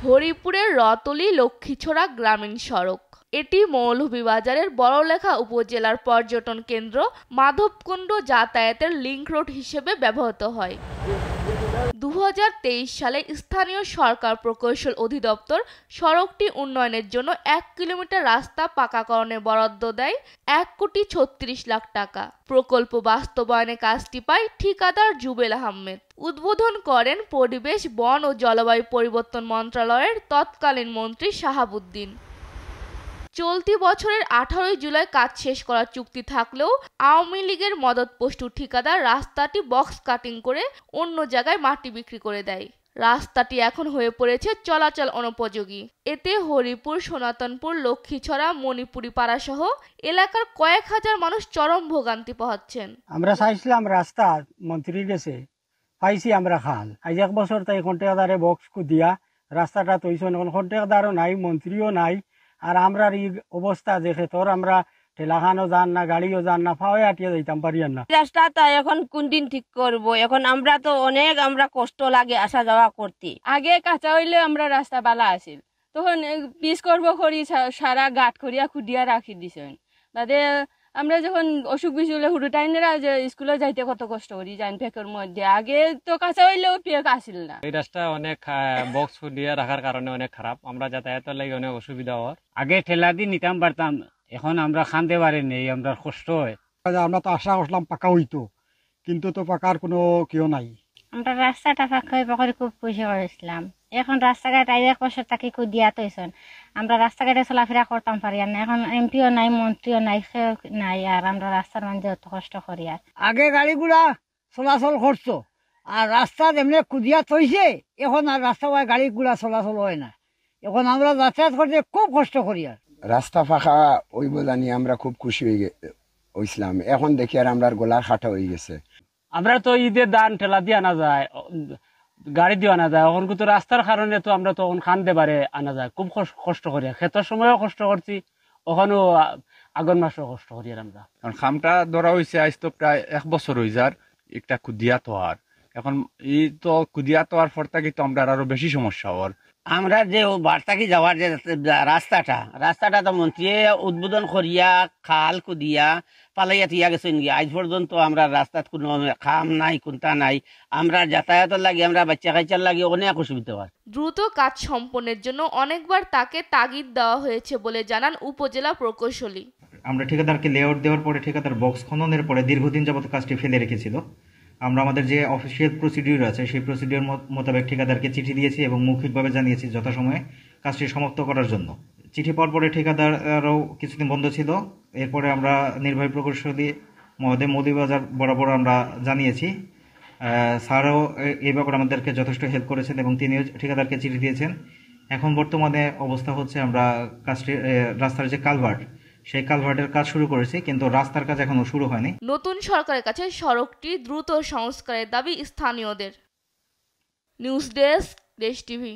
হরিপুরের রতলি লক্ষ্মীছড়া গ্রামীণ সড়ক। এটি মৌলভীবাজারের বড়লেখা উপজেলার পর্যটন কেন্দ্র মাধবকুণ্ড যাতায়াতের লিংক রোড হিসেবে ব্যবহৃত হয়। 2023 সালে স্থানীয় সরকার প্রকৌশল অধিদপ্তর সড়কটি উন্নয়নের জন্য 1 কিলোমিটার রাস্তা পাকাকরণের বরাদ্দ দেয় 1,36,00,000 টাকা। প্রকল্প বাস্তবায়নে কাজটি পায় ঠিকাদার জুবেল আহমেদ। উদ্বোধন করেন পরিবেশ, বন ও জলবায়ু পরিবর্তন মন্ত্রণালয়ের তৎকালীন মন্ত্রী শাহাবুদ্দিন। চলতি বছরের 18 জুলাই কাজ শেষ করার চুক্তি থাকলেও আওয়ামী লীগের মদদপুষ্ট ঠিকাদার রাস্তাটি বক্স কাটিং করে অন্য জায়গায় মাটি বিক্রি করে দেয়। রাস্তাটি এখন হয়ে পড়েছে চলাচল অনুপযোগী। এতে হরিপুর, সনাতনপুর, লক্ষ্মীছড়া, মণিপুরি পাড়াসহ এলাকার কয়েক হাজার মানুষ চরম ভোগান্তি পোহাচ্ছেন। আমরা চাইছিলাম রাস্তা মন্ত্রী গেছে, পাইছি আমরা খাল। আজ 1 বছর তাই কন্ট্রাক্টরে বক্স দিয়া রাস্তাটা তৈরি, কন্ট্রাক্টরও নাই, মন্ত্রীও নাই। আর আমরা এই অবস্থা দেখে তোর আমরা ঠেলাখানও যান না, গাড়িও যান না, ফাওয়ে আটিয়ে যাইতাম পারি না। রাস্তাটা এখন কোন দিন ঠিক করব? এখন আমরা তো অনেক কষ্ট লাগে আসা যাওয়া করতে। আগে কাঁচা হইলে আমরা রাস্তা বালা আছিল, তখন পিস করব করি সারা গাঁট করিয়া খুদিয়া রাখি দিছেন। তাতে আমরা যখন অসুখ বিসুখ হলে হুড়ুটাইনেরা যে স্কুলে যাইতে কত কষ্ট করি যাইন পেকের মধ্যে। আগে তো কাঁচা হইলেও পেক আসিল না। এই রাস্তা অনেক বক্স দিয়ে রাখার কারণে অনেক খারাপ, আমরা যাতায়াতের লাগে অনেক অসুবিধা হয়। আগে ঠেলা দিয়ে নিতাম পারতাম, এখন আমরা খানতে পারি নেই, আমরা কষ্ট হয়। আমরা তো আশা করলাম পাকা হইতো, কিন্তু তো পাকার কোনো কেউ নাই। আমরা রাস্তাটা পাকা করে খুব খুশি করেছিলাম। এখন রাস্তাঘাট 1 বছর তাকে দিয়া তৈছেন, আমরা রাস্তাঘাটে চলাফেরা করতাম পারি না। এখন এমপিও নাই, মন্ত্রীও নাই, কেউ নাই, আর আমরা রাস্তার মধ্যে অত কষ্ট করি। আর আগে গাড়িগুলা চলাচল করতো, আর রাস্তা এমনি কুদিয়া থইছে, এখন আর রাস্তা গাড়িগুলা চলাচল হয় না। এখন আমরা যাতায়াত করতে খুব কষ্ট করি। আর রাস্তা ফাঁকা ওই বলানি আমরা খুব খুশি হয়েছিলাম। এখন দেখি আর আমরা গোলার খাটা হয়ে গেছে। আমরা তো ঈদের দান ঠেলা দিয়ে আনা যায়, গাড়ি দিয়ে আনা যায়। এখন কিন্তু রাস্তার কারণে তো আমরা তখন খানতে পারে আনা যায়, খুব কষ্ট করি। ক্ষেতের সময়ও কষ্ট করছি, ওখানেও আগুন মাসেও কষ্ট করি। আর আমরা কারণ খামটা ধরা হয়েছে আজ তো প্রায় 1 বছর হয়ে যার একটা কুদিয়া তোয়ার। এখন এই তো কুদিয়া তোয়ার পর থেকে তো আমরা আরো বেশি সমস্যা হওয়ার। আমরা যে বার্তাকি যাওয়ার যে রাস্তাটা তো মন্ত্রী উদ্বোধন করিয়া খাল কুদিয়া পালাইয়া থিয়া গেছেন। আজ পর্যন্ত আমরা রাস্তাত কোনো খাম নাই, কোনটা নাই। আমরা যাতায়াতের লাগে, আমরা বাচ্চা কাচ্চার লাগে অনেক অসুবিধা হয়। দ্রুত কাজ সম্পন্নের জন্য অনেকবার তাকে তাগিদ দেওয়া হয়েছে বলে জানান উপজেলা প্রকৌশলী। আমরা ঠিকাদারকে লেআউট দেওয়ার পরে ঠিকাদার বক্স খননের পরে দীর্ঘদিন যাবত কাজটি ফেলে রেখেছিল। আমরা আমাদের যে অফিসিয়াল প্রসিডিউর আছে সেই প্রসিডিউর মোতাবেক ঠিকাদারকে চিঠি দিয়েছি এবং মৌখিকভাবে জানিয়েছি যথাসময়ে কাজটি সমাপ্ত করার জন্য। চিঠি পাওয়ার পরে ঠিকাদার আরও কিছুদিন বন্ধ ছিল। এরপরে আমরা নির্বাহী প্রকৌশলী মহোদয় মৌলভীবাজার বরাবর আমরা জানিয়েছি। স্যারও এই ব্যাপারে আমাদেরকে যথেষ্ট হেল্প করেছেন এবং তিনিও ঠিকাদারকে চিঠি দিয়েছেন। এখন বর্তমানে অবস্থা হচ্ছে আমরা কাজটি রাস্তার যে কালভার্ট, সেই কালভার্টের কাজ শুরু করেছি, কিন্তু রাস্তার কাজ এখনো শুরু হয়নি। নতুন সরকারের কাছে সড়কটি দ্রুত সংস্কারের দাবি স্থানীয়দের। নিউজ ডেস্ক, দেশ টিভি।